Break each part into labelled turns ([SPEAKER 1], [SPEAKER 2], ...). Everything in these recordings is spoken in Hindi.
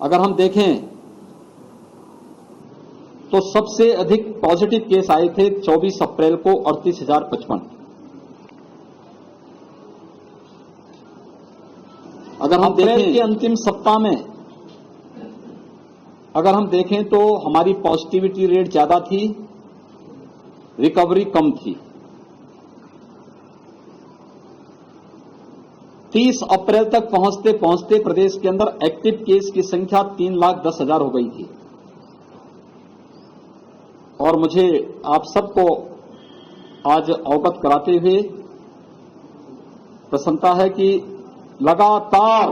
[SPEAKER 1] अगर हम देखें तो सबसे अधिक पॉजिटिव केस आए थे 24 अप्रैल को 38,055। अगर हम अप्रैल के अंतिम सप्ताह में अगर हम देखें तो हमारी पॉजिटिविटी रेट ज्यादा थी, रिकवरी कम थी। 30 अप्रैल तक पहुंचते पहुंचते प्रदेश के अंदर एक्टिव केस की संख्या 3,10,000 हो गई थी। और मुझे आप सबको आज अवगत कराते हुए प्रसन्नता है कि लगातार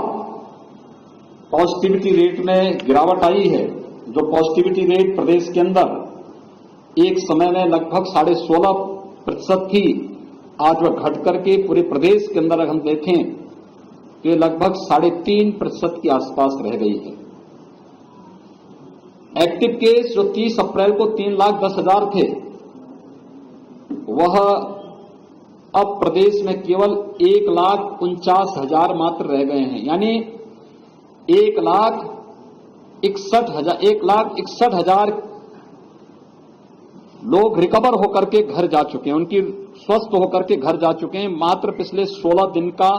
[SPEAKER 1] पॉजिटिविटी रेट में गिरावट आई है। जो पॉजिटिविटी रेट प्रदेश के अंदर एक समय में लगभग 16.5% थी, आज वह घट करके पूरे प्रदेश के अंदर अगर हम देखें तो ये लगभग 3.5% के आसपास रह गई है। एक्टिव केस जो 30 अप्रैल को 3,10,000 थे, वह अब प्रदेश में केवल 1,49,000 मात्र रह गए हैं। यानी 1,61,000 लोग रिकवर होकर के घर जा चुके हैं, उनकी स्वस्थ होकर के घर जा चुके हैं। मात्र पिछले 16 दिन का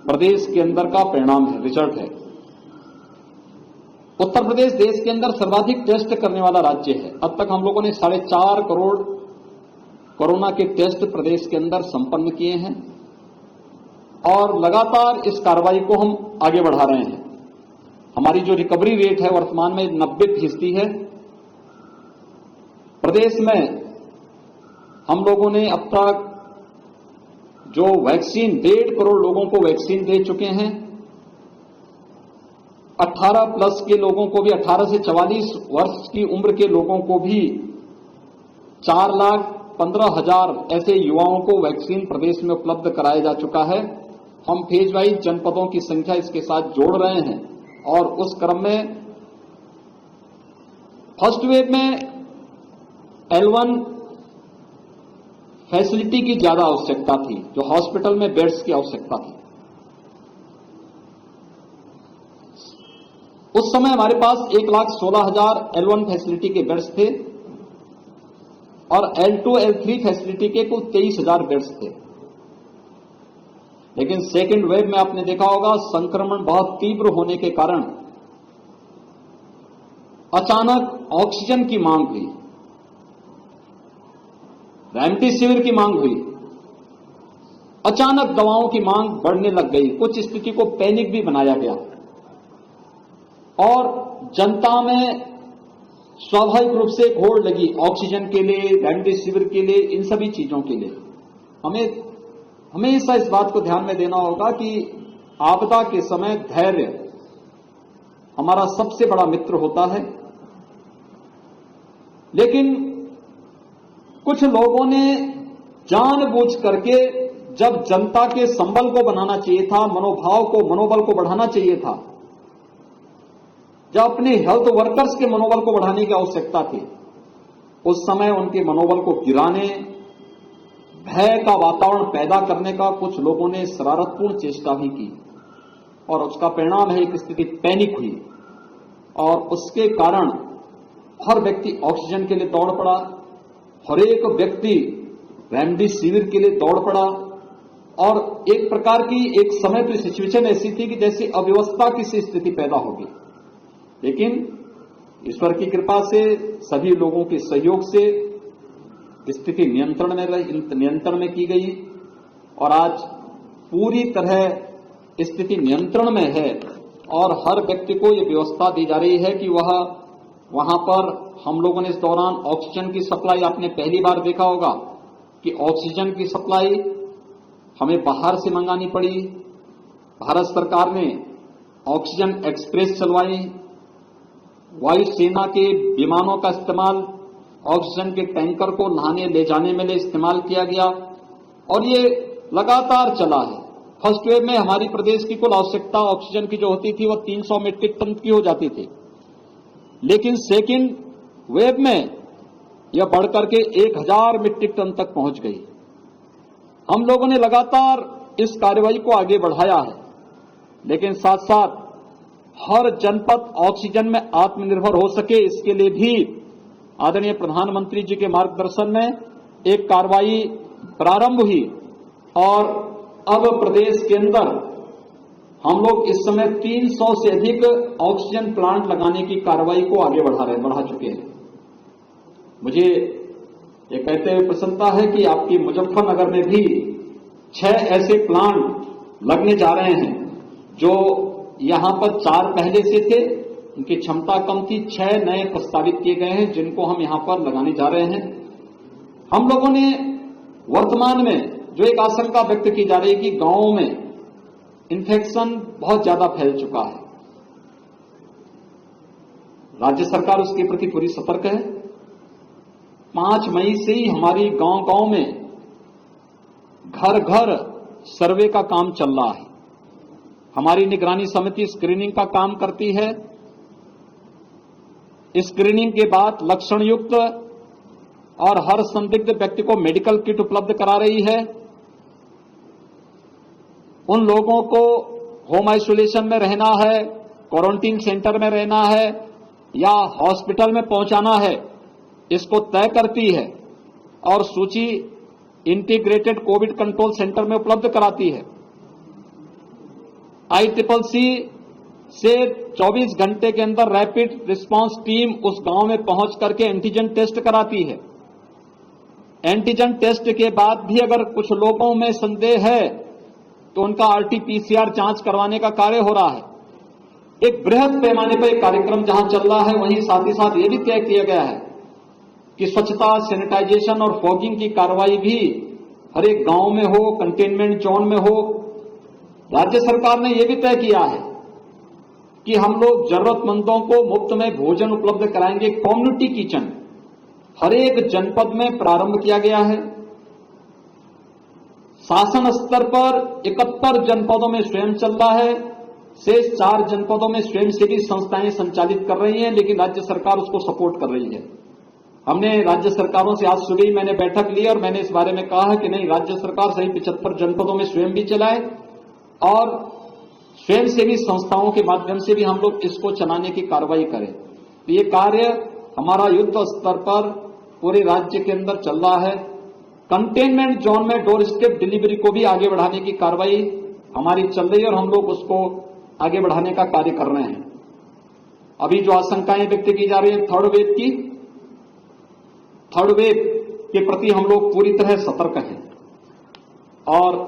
[SPEAKER 1] प्रदेश के अंदर का परिणाम है, रिजल्ट है। उत्तर प्रदेश देश के अंदर सर्वाधिक टेस्ट करने वाला राज्य है। अब तक हम लोगों ने 4.5 करोड़ कोरोना के टेस्ट प्रदेश के अंदर संपन्न किए हैं और लगातार इस कार्रवाई को हम आगे बढ़ा रहे हैं। हमारी जो रिकवरी रेट है वर्तमान में 90% है। प्रदेश में हम लोगों ने अब तक जो वैक्सीन 1.5 करोड़ लोगों को वैक्सीन दे चुके हैं। 18 प्लस के लोगों को भी, 18 से 44 वर्ष की उम्र के लोगों को भी 4,15,000 ऐसे युवाओं को वैक्सीन प्रदेश में उपलब्ध कराया जा चुका है। हम फेज वाइज जनपदों की संख्या इसके साथ जोड़ रहे हैं और उस क्रम में फर्स्ट वेव में L1 फैसिलिटी की ज्यादा आवश्यकता थी, जो हॉस्पिटल में बेड्स की आवश्यकता थी। उस समय हमारे पास 1,16,000 L1 फैसिलिटी के बेड्स थे और L2, L3 फैसिलिटी के कुल 23,000 बेड्स थे। लेकिन सेकेंड वेव में आपने देखा होगा संक्रमण बहुत तीव्र होने के कारण अचानक ऑक्सीजन की मांग हुई, रेमडेसिविर की मांग हुई, अचानक दवाओं की मांग बढ़ने लग गई। कुछ स्थिति को पैनिक भी बनाया गया और जनता में स्वाभाविक रूप से होड़ लगी ऑक्सीजन के लिए, रेमडेसिविर के लिए, इन सभी चीजों के लिए। हमें हमेशा इस बात को ध्यान में देना होगा कि आपदा के समय धैर्य हमारा सबसे बड़ा मित्र होता है। लेकिन कुछ लोगों ने जानबूझ करके, जब जनता के संबल को बनाना चाहिए था, मनोबल को बढ़ाना चाहिए था, जब अपने हेल्थ वर्कर्स के मनोबल को बढ़ाने की आवश्यकता थी, उस समय उनके मनोबल को गिराने, भय का वातावरण पैदा करने का कुछ लोगों ने शरारतपूर्ण चेष्टा भी की और उसका परिणाम है एक स्थिति पैनिक हुई और उसके कारण हर व्यक्ति ऑक्सीजन के लिए दौड़ पड़ा, हर एक व्यक्ति रेमडेसिविर के लिए दौड़ पड़ा और एक प्रकार की एक समय तो सिचुएशन ऐसी थी कि जैसे अव्यवस्था की सी स्थिति पैदा होगी। लेकिन ईश्वर की कृपा से, सभी लोगों के सहयोग से स्थिति नियंत्रण में की गई और आज पूरी तरह स्थिति नियंत्रण में है और हर व्यक्ति को यह व्यवस्था दी जा रही है कि वह वहां पर, हम लोगों ने इस दौरान ऑक्सीजन की सप्लाई, आपने पहली बार देखा होगा कि ऑक्सीजन की सप्लाई हमें बाहर से मंगानी पड़ी। भारत सरकार ने ऑक्सीजन एक्सप्रेस चलवाई, वायुसेना के विमानों का इस्तेमाल ऑक्सीजन के टैंकर को नहाने ले जाने में इस्तेमाल किया गया और ये लगातार चला है। फर्स्ट वेव में हमारी प्रदेश की कुल आवश्यकता ऑक्सीजन की जो होती थी वह 300 मीट्रिक टन की हो जाती थी, लेकिन सेकेंड वेव में यह बढ़कर के 1,000 मीट्रिक टन तक पहुंच गई। हम लोगों ने लगातार इस कार्रवाई को आगे बढ़ाया है, लेकिन साथ साथ हर जनपद ऑक्सीजन में आत्मनिर्भर हो सके, इसके लिए भी आदरणीय प्रधानमंत्री जी के मार्गदर्शन में एक कार्रवाई प्रारंभ हुई और अब प्रदेश के अंदर हम लोग इस समय 300 से अधिक ऑक्सीजन प्लांट लगाने की कार्रवाई को आगे बढ़ा चुके हैं। मुझे ये कहते हुए प्रसन्नता है कि आपकी मुजफ्फरनगर में भी 6 ऐसे प्लांट लगने जा रहे हैं, जो यहां पर 4 पहले से थे, उनकी क्षमता कम थी, 6 नए प्रस्तावित किए गए हैं जिनको हम यहां पर लगाने जा रहे हैं। हम लोगों ने वर्तमान में जो एक आशंका व्यक्त की जा रही है कि गांवों में इन्फेक्शन बहुत ज्यादा फैल चुका है, राज्य सरकार उसके प्रति पूरी सतर्क है। 5 मई से ही हमारी गांव-गांव में घर-घर सर्वे का काम चल रहा है। हमारी निगरानी समिति स्क्रीनिंग का काम करती है। स्क्रीनिंग के बाद लक्षण युक्त और हर संदिग्ध व्यक्ति को मेडिकल किट उपलब्ध करा रही है। उन लोगों को होम आइसोलेशन में रहना है, क्वारंटीन सेंटर में रहना है या हॉस्पिटल में पहुंचाना है, इसको तय करती है और सूची इंटीग्रेटेड कोविड कंट्रोल सेंटर में उपलब्ध कराती है। ICCC से 24 घंटे के अंदर रैपिड रिस्पांस टीम उस गांव में पहुंच करके एंटीजन टेस्ट कराती है। एंटीजन टेस्ट के बाद भी अगर कुछ लोगों में संदेह है तो उनका RT-PCR जांच करवाने का कार्य हो रहा है। एक बृहद पैमाने पर एक कार्यक्रम जहां चल रहा है, वहीं साथ ही साथ यह भी तय किया गया है कि स्वच्छता, सैनिटाइजेशन और फॉगिंग की कार्रवाई भी हर एक गांव में हो, कंटेनमेंट जोन में हो। राज्य सरकार ने यह भी तय किया है कि हम लोग जरूरतमंदों को मुफ्त में भोजन उपलब्ध कराएंगे। कम्युनिटी किचन हर एक जनपद में प्रारंभ किया गया है। शासन स्तर पर 71 जनपदों में स्वयं चल रहा है, शेष 4 जनपदों में स्वयंसेवी संस्थाएं संचालित कर रही हैं, लेकिन राज्य सरकार उसको सपोर्ट कर रही है। हमने राज्य सरकारों से आज सुबह ही मैंने बैठक ली और मैंने इस बारे में कहा कि नहीं, राज्य सरकार सही 75 जनपदों में स्वयं भी चलाए और स्वयंसेवी संस्थाओं के माध्यम से भी हम लोग इसको चलाने की कार्रवाई करें। तो ये कार्य हमारा युद्ध स्तर पर पूरे राज्य के अंदर चल रहा है। कंटेनमेंट जोन में डोर स्टेप डिलीवरी को भी आगे बढ़ाने की कार्रवाई हमारी चल रही है और हम लोग उसको आगे बढ़ाने का कार्य कर रहे हैं। अभी जो आशंकाएं व्यक्त की जा रही है थर्ड वेव के प्रति हम लोग पूरी तरह सतर्क हैं और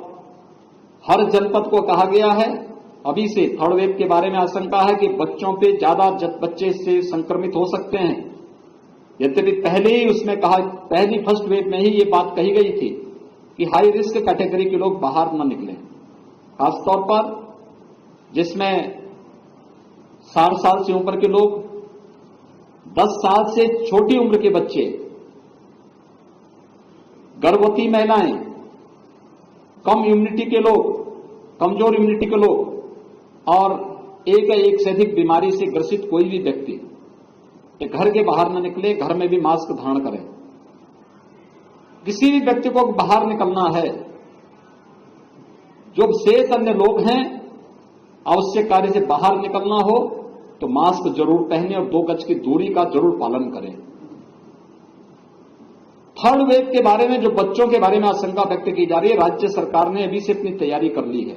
[SPEAKER 1] हर जनपद को कहा गया है अभी से थर्ड वेव के बारे में आशंका है कि बच्चों पे ज्यादा बच्चे से संक्रमित हो सकते हैं। यद्यपि पहले ही उसमें कहा, पहली फर्स्ट वेव में ही ये बात कही गई थी कि हाई रिस्क कैटेगरी के लोग बाहर न निकलें, खासतौर पर जिसमें 60 साल से ऊपर के लोग, 10 साल से छोटी उम्र के बच्चे, गर्भवती महिलाएं, कम इम्यूनिटी के लोग, कमजोर इम्यूनिटी के लोग और एक से अधिक बीमारी से ग्रसित कोई भी व्यक्ति घर के बाहर न निकले, घर में भी मास्क धारण करें। किसी भी व्यक्ति को बाहर निकलना है, जो शेष अन्य लोग हैं, आवश्यक कार्य से बाहर निकलना हो तो मास्क जरूर पहने और 2 गज की दूरी का जरूर पालन करें। थर्ड वेव के बारे में जो बच्चों के बारे में आशंका व्यक्त की जा रही है, राज्य सरकार ने अभी से अपनी तैयारी कर ली है।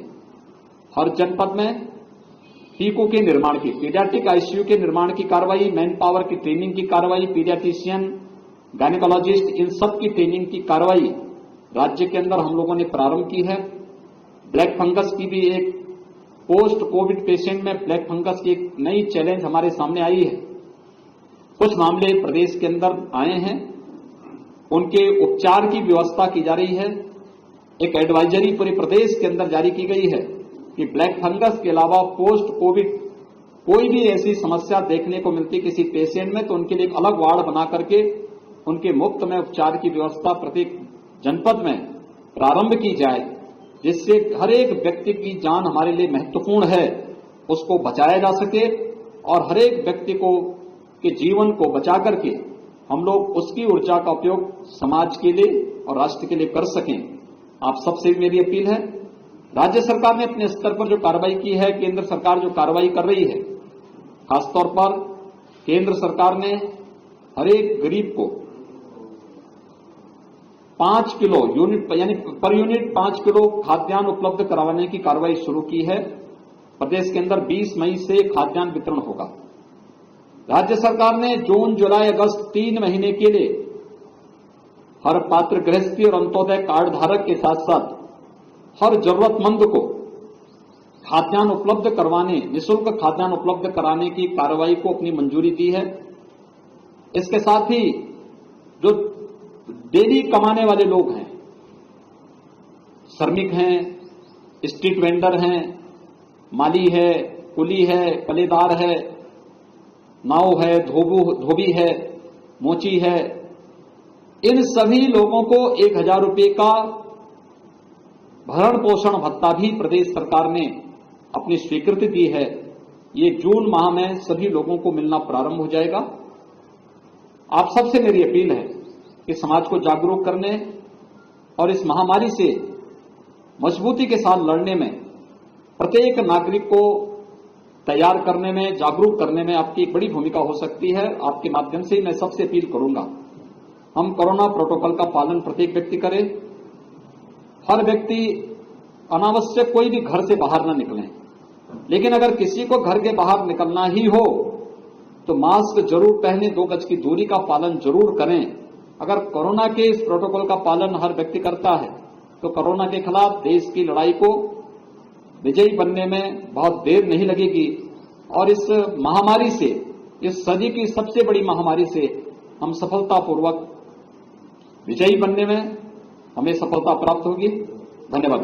[SPEAKER 1] हर जनपद में टीकों के निर्माण की, पीडियाट्रिक ICU के निर्माण की कार्रवाई, मैन पावर की ट्रेनिंग की कार्रवाई, पीडियाट्रिशियन, गायनेकोलॉजिस्ट, इन सब की ट्रेनिंग की कार्रवाई राज्य के अंदर हम लोगों ने प्रारंभ की है। ब्लैक फंगस की भी एक पोस्ट कोविड पेशेंट में ब्लैक फंगस की एक नई चैलेंज हमारे सामने आई है। कुछ मामले प्रदेश के अंदर आए हैं, उनके उपचार की व्यवस्था की जा रही है। एक एडवाइजरी पूरे प्रदेश के अंदर जारी की गई है कि ब्लैक फंगस के अलावा पोस्ट कोविड कोई भी ऐसी समस्या देखने को मिलती किसी पेशेंट में तो उनके लिए एक अलग वार्ड बना करके उनके मुफ्त में उपचार की व्यवस्था प्रत्येक जनपद में प्रारंभ की जाए, जिससे हर एक व्यक्ति की जान हमारे लिए महत्वपूर्ण है, उसको बचाया जा सके और हर एक व्यक्ति को के जीवन को बचा करके हम लोग उसकी ऊर्जा का उपयोग समाज के लिए और राष्ट्र के लिए कर सकें। आप सबसे मेरी अपील है, राज्य सरकार ने अपने स्तर पर जो कार्रवाई की है, केंद्र सरकार जो कार्रवाई कर रही है, खासतौर पर केंद्र सरकार ने हर एक गरीब को 5 किलो यूनिट यानी पर यूनिट 5 किलो खाद्यान्न उपलब्ध करवाने की कार्रवाई शुरू की है। प्रदेश के अंदर 20 मई से खाद्यान्न वितरण होगा। राज्य सरकार ने जून, जुलाई, अगस्त 3 महीने के लिए हर पात्र गृहस्थी और अंत्योदय कार्ड धारक के साथ साथ हर जरूरतमंद को खाद्यान्न उपलब्ध करवाने, निःशुल्क खाद्यान्न उपलब्ध कराने की कार्रवाई को अपनी मंजूरी दी है। इसके साथ ही जो डेली कमाने वाले लोग हैं, श्रमिक हैं, स्ट्रीट वेंडर हैं, माली है, कुली है, पलेदार है, नाव है, धोबी है, मोची है, इन सभी लोगों को 1,000 रुपये का भरण पोषण भत्ता भी प्रदेश सरकार ने अपनी स्वीकृति दी है। ये जून माह में सभी लोगों को मिलना प्रारंभ हो जाएगा। आप सबसे मेरी अपील है कि समाज को जागरूक करने और इस महामारी से मजबूती के साथ लड़ने में, प्रत्येक नागरिक को तैयार करने में, जागरूक करने में आपकी एक बड़ी भूमिका हो सकती है। आपके माध्यम से मैं सबसे अपील करूंगा, हम कोरोना प्रोटोकॉल का पालन प्रत्येक व्यक्ति करे। हर व्यक्ति अनावश्यक कोई भी घर से बाहर न निकले, लेकिन अगर किसी को घर के बाहर निकलना ही हो तो मास्क जरूर पहने, 2 गज की दूरी का पालन जरूर करें। अगर कोरोना के इस प्रोटोकॉल का पालन हर व्यक्ति करता है तो कोरोना के खिलाफ देश की लड़ाई को विजयी बनने में बहुत देर नहीं लगेगी और इस महामारी से, इस सदी की सबसे बड़ी महामारी से हम सफलतापूर्वक विजयी बनने में हमें सफलता प्राप्त होगी। धन्यवाद।